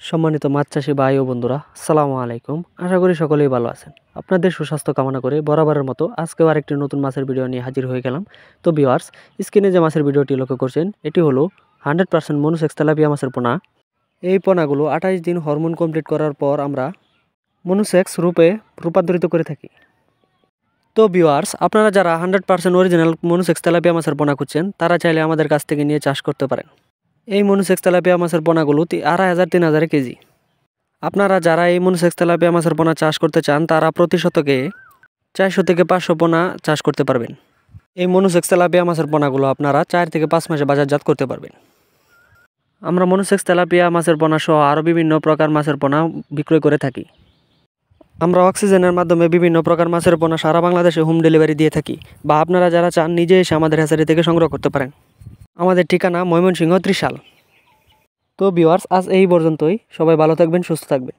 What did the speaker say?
সম্মানিত মাছ চাষি ভাই ও বন্ধুরা, আসসালামু আলাইকুম। আশা করি সকলেই ভালো আছেন। আপনাদের সুস্বাস্থ্য কামনা করে বরাবরের মতো আজকেও আরেকটি নতুন মাছের ভিডিও নিয়ে হাজির হয়ে গেলাম। তো ভিউয়ার্স, স্ক্রিনে যে মাছের ভিডিওটি লক্ষ্য করছেন এটি হলো 100% মনুসেক্স তেলাপিয়া মাছের পোনা। এই পোনাগুলো 28 দিন হরমোন কমপ্লিট করার পর আমরা মনুসেক্স রূপে রূপান্তরিত করে থাকি। তো ভিউয়ার্স, আপনারা যারা 100% অরিজিনাল মনুসেক্স তেলাপিয়া মাছের পোনা খুঁজছেন তারা চাইলে আমাদের কাছ থেকে নিয়ে চাষ করতে পারেন। এই মনুসেক্স তেলাপিয়া মাছের পোনাগুলো 2500-3000 কেজি। আপনারা যারা এই মনুসেক্স তেলাপিয়া মাছের পোনা চাষ করতে চান তারা প্রতি শতকে 400 থেকে 500 পোনা চাষ করতে পারবেন। এই মনুসেক্স তেলাপিয়া মাছের পোনাগুলো আপনারা 4 থেকে 5 মাসে বাজারজাত করতে পারবেন। আমরা মনুসেক্স তেলাপিয়া মাছের পোনা সহ আরও বিভিন্ন প্রকার মাছের পোনা বিক্রয় করে থাকি। আমরা অক্সিজেনের মাধ্যমে বিভিন্ন প্রকার মাছের পোনা সারা বাংলাদেশে হোম ডেলিভারি দিয়ে থাকি, বা আপনারা যারা চান নিজে এসে আমাদের হ্যাচারি থেকে সংগ্রহ করতে পারেন। আমাদের ঠিকানা ময়মনসিংহ ত্রিশাল। তো ভিউয়ার্স, আজ এই পর্যন্তই। সবাই ভালো থাকবেন, সুস্থ থাকবেন।